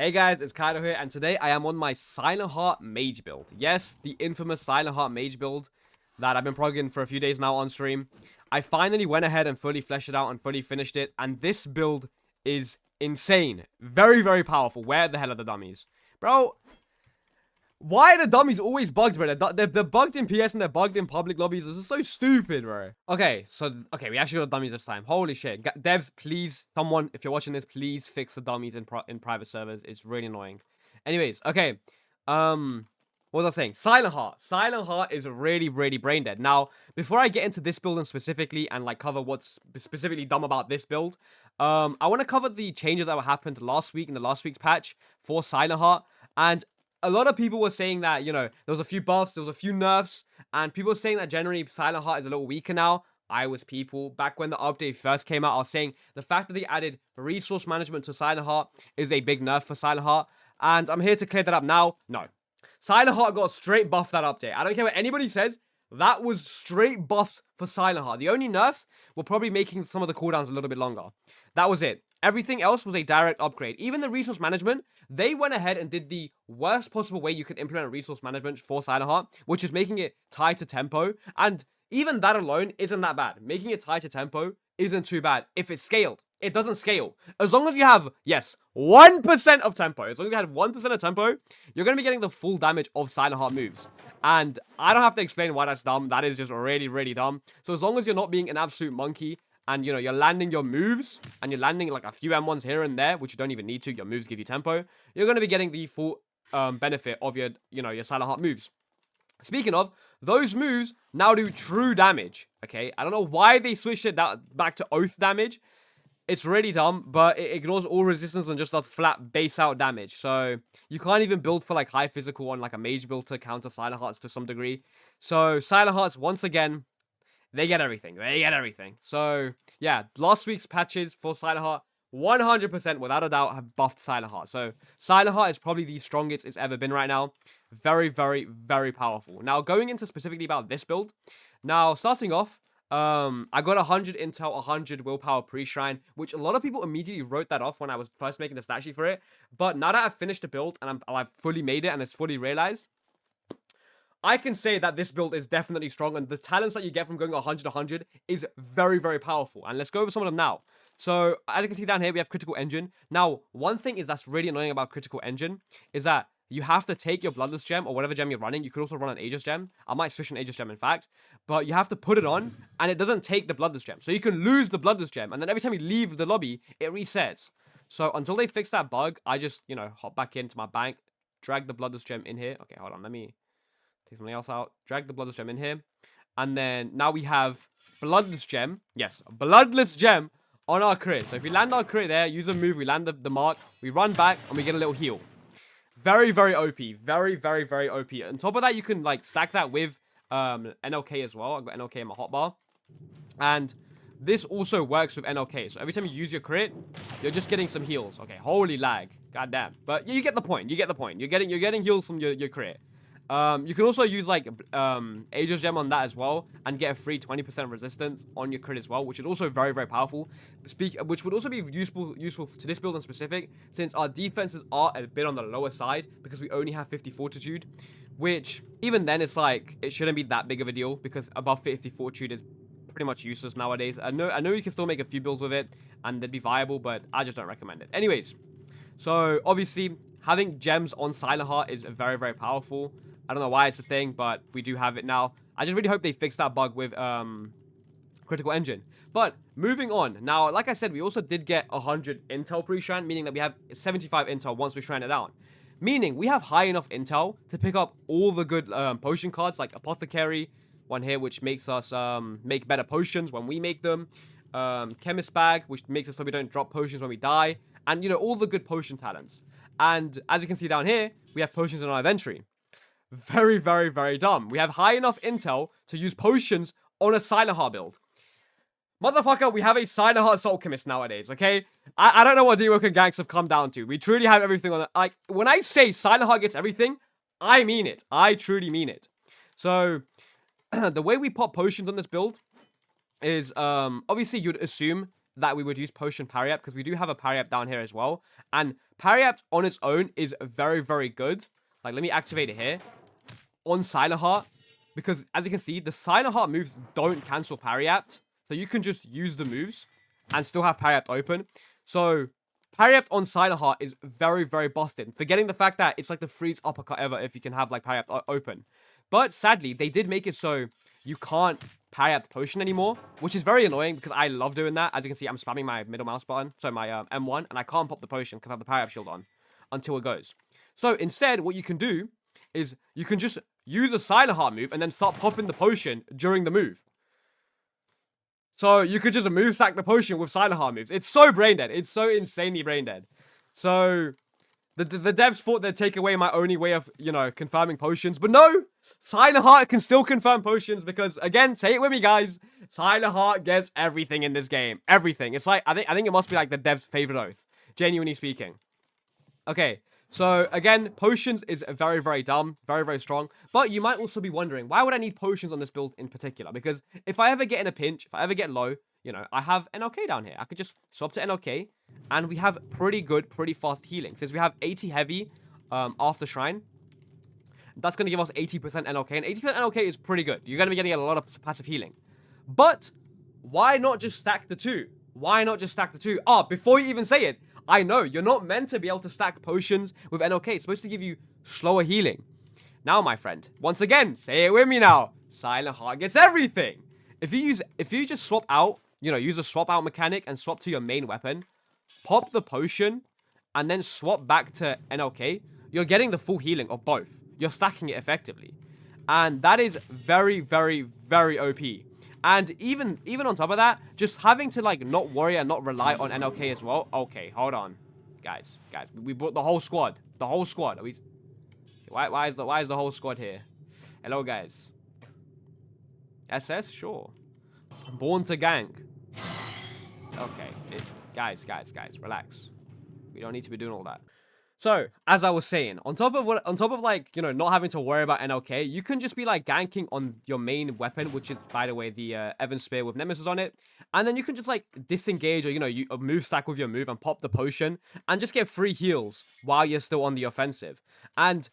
Hey guys, it's Kaido here, and today I am on my SilentHeart Mage build. Yes, the infamous SilentHeart Mage build that I've been progging for a few days now on stream. I finally went ahead and fully fleshed it out and fully finished it, and this build is insane. Very, very powerful. Where the hell are the dummies? Bro, why are the dummies always bugged, bro? They're bugged in PS and they're bugged in public lobbies. This is so stupid, bro. Okay, we actually got dummies this time. Holy shit. Devs, please, someone, if you're watching this, please fix the dummies in private servers. It's really annoying. Anyways, okay. What was I saying? SilentHeart. SilentHeart is really, really brain dead. Now, before I get into this build and specifically and like cover what's specifically dumb about this build, I want to cover the changes that happened last week in the last week's patch for SilentHeart. And a lot of people were saying that, you know, there was a few buffs, there was a few nerfs, and people were saying that generally SilentHeart is a little weaker now. I was people. Back when the update first came out, I was saying the fact that they added resource management to SilentHeart is a big nerf for SilentHeart. And I'm here to clear that up now. No. SilentHeart got straight buff that update. I don't care what anybody says. That was straight buffs for SilentHeart. The only nerfs were probably making some of the cooldowns a little bit longer. That was it. Everything else was a direct upgrade. Even the resource management, they went ahead and did the worst possible way you could implement resource management for SilentHeart, which is making it tied to tempo. And even that alone isn't that bad. Making it tied to tempo isn't too bad if it's scaled. It doesn't scale. As long as you have, yes, 1% of tempo. As long as you have 1% of tempo, you're going to be getting the full damage of SilentHeart moves. And I don't have to explain why that's dumb. That is just really, really dumb. So as long as you're not being an absolute monkey and, you know, you're landing your moves and you're landing like a few M1s here and there, which you don't even need to, your moves give you tempo, you're going to be getting the full benefit of your, you know, your SilentHeart moves. Speaking of, those moves now do true damage, okay? I don't know why they switched it back to oath damage. It's really dumb, but it ignores all resistance and just does flat base out damage. So you can't even build for like high physical on like a mage build to counter SilentHearts to some degree. So SilentHearts, once again, they get everything. They get everything. So yeah, last week's patches for SilentHeart, 100% without a doubt have buffed SilentHeart. So SilentHeart is probably the strongest it's ever been right now. Very, very, very powerful. Now going into specifically about this build. Now starting off, I got 100 intel, 100 willpower pre-shrine, which a lot of people immediately wrote that off when I was first making the stat sheet for it. But now that I've finished the build and I've fully made it and it's fully realized, I can say that this build is definitely strong, and the talents that you get from going 100 is very, very powerful. And let's go over some of them now. So as you can see down here, we have critical engine. Now, one thing is that's really annoying about critical engine is that you have to take your bloodless gem or whatever gem you're running. You could also run an Aegis gem. I might switch an Aegis gem, in fact. But you have to put it on, and it doesn't take the bloodless gem. So you can lose the bloodless gem, and then every time you leave the lobby, it resets. So until they fix that bug, I just, you know, hop back into my bank, drag the bloodless gem in here. Okay, hold on. Let me take something else out. Drag the bloodless gem in here. And then now we have bloodless gem. Yes, bloodless gem on our crit. So if we land our crit there, use a move, we land the mark, we run back, and we get a little heal. Very, very OP. Very, very, very OP. On top of that, you can like stack that with NLK as well. I've got NLK in my hotbar. And this also works with NLK. So every time you use your crit, you're just getting some heals. Okay, holy lag. God damn. But yeah, you get the point. You get the point. You're getting heals from your crit. You can also use like Aegis gem on that as well and get a free 20% resistance on your crit as well, which is also very, very powerful. Which would also be useful to this build in specific, since our defenses are a bit on the lower side because we only have 50 fortitude, which even then it's like it shouldn't be that big of a deal because above 50 fortitude is pretty much useless nowadays. I know you can still make a few builds with it and they'd be viable, but I just don't recommend it. Anyways, so obviously having gems on SilentHeart is very, very powerful. I don't know why it's a thing, but we do have it now. I just really hope they fix that bug with critical engine. But moving on. Now, like I said, we also did get 100 intel pre-shrine, meaning that we have 75 intel once we shrine it down. Meaning we have high enough intel to pick up all the good potion cards, like Apothecary, one here, which makes us make better potions when we make them. Chemist Bag, which makes it so we don't drop potions when we die. And, you know, all the good potion talents. And as you can see down here, we have potions in our inventory. Very, very, very dumb. We have high enough intel to use potions on a SilentHeart build. Motherfucker, we have a SilentHeart Soul Chemist nowadays, okay? I don't know what deepwoken ganks have come down to. We truly have everything on it. Like, when I say SilentHeart gets everything, I mean it. I truly mean it. So, the way we pop potions on this build is, obviously, you'd assume that we would use potion parry up, because we do have a parry up down here as well. And parry up on its own is very, very good. Like, let me activate it here on SilentHeart, because as you can see, the SilentHeart moves don't cancel parry apt. So you can just use the moves and still have parry apt open. So parry apt on SilentHeart is very, very busted. Forgetting the fact that it's like the freeze uppercut ever if you can have like parry apt open. But sadly, they did make it so you can't parry apt potion anymore, which is very annoying because I love doing that. As you can see, I'm spamming my middle mouse button, so my M1, and I can't pop the potion because I have the parry apt shield on until it goes. So instead, what you can do is you can just use a SilentHeart move and then start popping the potion during the move. So you could just move stack the potion with SilentHeart moves. It's so brain dead. It's so insanely brain dead. So the devs thought they'd take away my only way of, you know, confirming potions. But no, SilentHeart can still confirm potions because, again, say it with me, guys. SilentHeart gets everything in this game. Everything. It's like, I think it must be like the devs' favorite oath. Genuinely speaking. Okay. So, again, potions is very, very dumb, very, very strong. But you might also be wondering, why would I need potions on this build in particular? Because if I ever get in a pinch, if I ever get low, you know, I have NLK down here. I could just swap to NLK, and we have pretty good, pretty fast healing. Since we have 80 heavy after Shrine, that's going to give us 80% NLK. And 80% NLK is pretty good. You're going to be getting a lot of passive healing. But why not just stack the two? Why not just stack the two? Oh, before you even say it, I know, you're not meant to be able to stack potions with NLK. It's supposed to give you slower healing. Now, my friend, once again, say it with me now. SilentHeart gets everything. If you just swap out, you know, use a swap out mechanic and swap to your main weapon, pop the potion, and then swap back to NLK, you're getting the full healing of both. You're stacking it effectively. And that is very, very, very OP. And even on top of that, just having to, like, not worry and not rely on NLK as well. Okay, hold on. Guys, we brought the whole squad. The whole squad. Are we... Why is the whole squad here? Hello, guys. SS? Sure. Born to gank. Okay. Guys, relax. We don't need to be doing all that. So, as I was saying, on top of like, you know, not having to worry about NLK, you can just be like ganking on your main weapon, which is, by the way, the Evan Spear with Nemesis on it. And then you can just like disengage or, you know, you move stack with your move and pop the potion and just get free heals while you're still on the offensive. And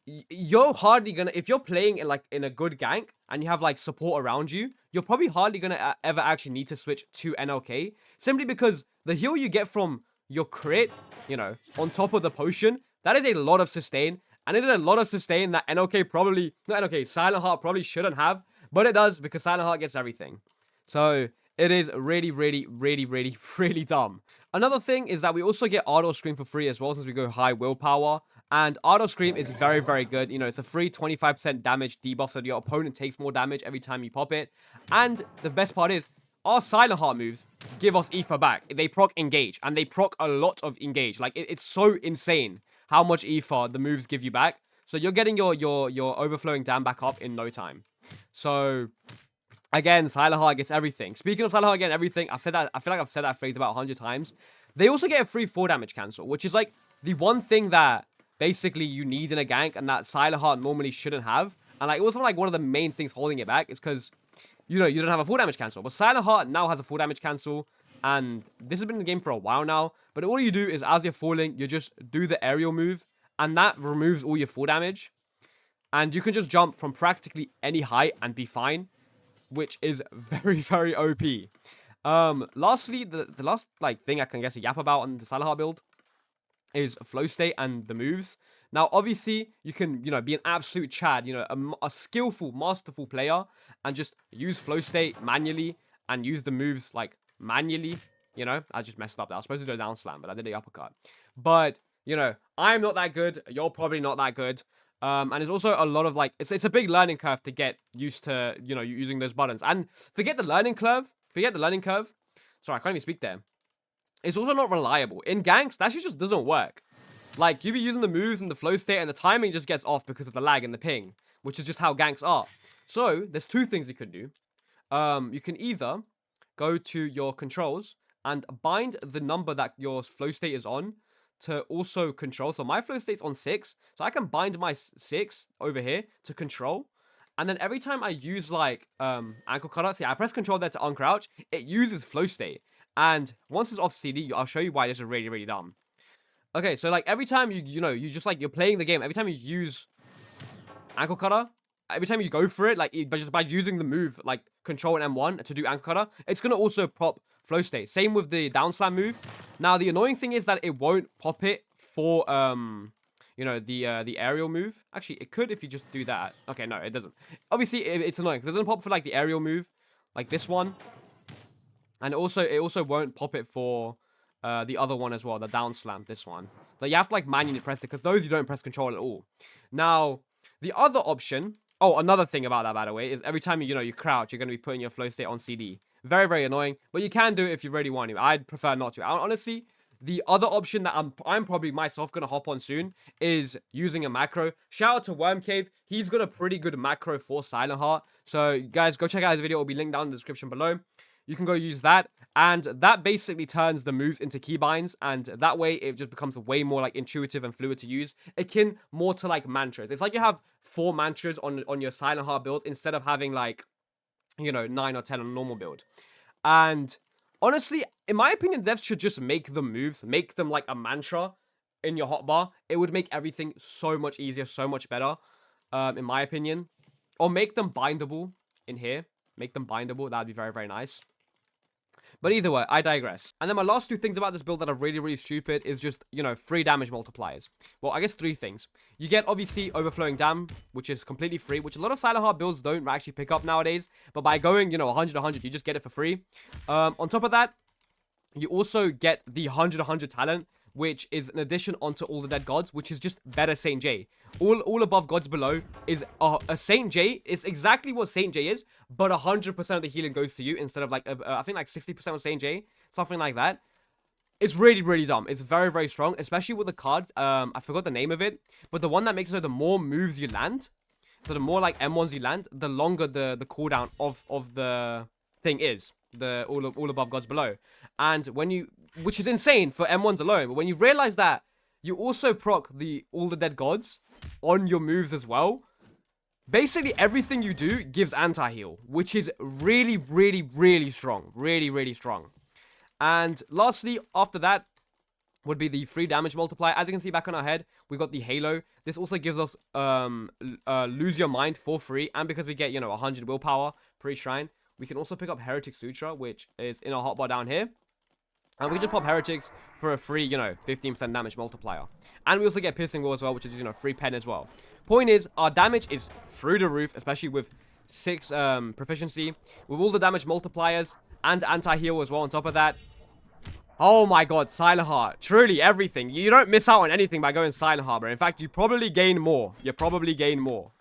you're hardly gonna, if you're playing in a good gank and you have like support around you, you're probably hardly gonna ever actually need to switch to NLK, simply because the heal you get from your crit, you know, on top of the potion, that is a lot of sustain. And it is a lot of sustain that NLK probably, not NLK, SilentHeart probably shouldn't have. But it does because SilentHeart gets everything. So it is really, really, really, really, really dumb. Another thing is that we also get Auto Scream for free as well since we go high willpower. And Auto Scream is very, very good. You know, it's a free 25% damage debuff so your opponent takes more damage every time you pop it. And the best part is, our SilentHeart moves give us ether back. They proc engage, and they proc a lot of engage. Like, it's so insane how much ether the moves give you back. So you're getting your overflowing dam back up in no time. So, again, SilentHeart gets everything. Speaking of SilentHeart getting everything, I've said that, I feel like I've said that phrase about 100 times. They also get a free 4 damage cancel, which is like the one thing that basically you need in a gank and that SilentHeart normally shouldn't have. And like, it was like one of the main things holding it back is because, you know, you don't have a full damage cancel. But SilentHeart now has a full damage cancel. And this has been in the game for a while now. But all you do is, as you're falling, you just do the aerial move. And that removes all your full damage. And you can just jump from practically any height and be fine. Which is very, very OP. Lastly, the last like thing I can guess a yap about on the SilentHeart build is flow state and the moves. Now, obviously, you can, you know, be an absolute Chad, you know, a skillful, masterful player and just use flow state manually and use the moves, like, manually, you know. I just messed up there. I was supposed to do a down slam, but I did the uppercut. But, you know, I'm not that good. You're probably not that good. And there's also a lot of, like, it's a big learning curve to get used to, you know, using those buttons. And forget the learning curve. Sorry, I can't even speak there. It's also not reliable. In ganks, that shit just doesn't work. Like, you be using the moves and the flow state, and the timing just gets off because of the lag and the ping, which is just how ganks are. So, there's two things you can do. You can either go to your controls and bind the number that your flow state is on to also control. So, my flow state's on 6, so I can bind my 6 over here to control. And then every time I use, like, ankle cutter, see, I press control there to uncrouch, it uses flow state. And once it's off CD, I'll show you why this is really, really dumb. Okay, so like every time you just like, you're playing the game, every time you use ankle cutter, every time you go for it, like just by using the move, like control and M1 to do ankle cutter, it's going to also pop flow state. Same with the down slam move. Now, the annoying thing is that it won't pop it for, you know, the aerial move. Actually, it could if you just do that. Okay, no, it doesn't. Obviously, it's annoying because it doesn't pop for like the aerial move, like this one. And it also won't pop it for the other one as well, the down slam, this one. So you have to like manually press it because those you don't press control at all. Now, the other option, oh, another thing about that, by the way, is every time you crouch, you're going to be putting your flow state on CD. Very, very annoying, but you can do it if you really want to. I'd prefer not to. Honestly, the other option that I'm probably myself going to hop on soon is using a macro. Shout out to Worm Cave. He's got a pretty good macro for Silentheart. So, guys, go check out his video. It will be linked down in the description below. You can go use that, and that basically turns the moves into keybinds, and that way it just becomes way more like intuitive and fluid to use, akin more to like mantras. It's like you have 4 mantras on your Silentheart build instead of having like, you know, 9 or 10 on a normal build. And honestly, in my opinion, devs should just make the moves, make them like a mantra in your hotbar. It would make everything so much easier, so much better, in my opinion. Or make them bindable in here. Make them bindable. That'd be very, very nice. But either way, I digress. And then my last 2 things about this build that are really, really stupid is just, you know, free damage multipliers. Well, I guess 3 things. You get, obviously, overflowing dam, which is completely free, which a lot of Silentheart builds don't actually pick up nowadays. But by going, you know, 100, you just get it for free. On top of that, you also get the 100 talent, which is an addition onto all the dead gods, which is just better Saint J. All above gods below is a Saint J. It's exactly what Saint J is, but 100% of the healing goes to you instead of like, I think like 60% of Saint J, something like that. It's really, really dumb. It's very, very strong, especially with the cards. I forgot the name of it, but the one that makes it so the more moves you land, so the more like M1s you land, the longer the cooldown of the thing is. The all above gods below. And when you, which is insane for M1s alone, but when you realize that you also proc all the dead gods on your moves as well, basically everything you do gives anti-heal, which is really, really, really strong. Really, really strong. And lastly, after that would be the free damage multiplier. As you can see back on our head, we got the halo. This also gives us lose your mind for free, and because we get, you know, 100 willpower per each shrine, we can also pick up Heretic Sutra, which is in our hotbar down here. And we just pop Heretics for a free, you know, 15% damage multiplier. And we also get Piercing Will as well, which is, you know, free pen as well. Point is, our damage is through the roof, especially with 6 proficiency. With all the damage multipliers and anti-heal as well on top of that. Oh my god, Silentheart. Truly everything. You don't miss out on anything by going Silentheart, bro. In fact, you probably gain more. You probably gain more.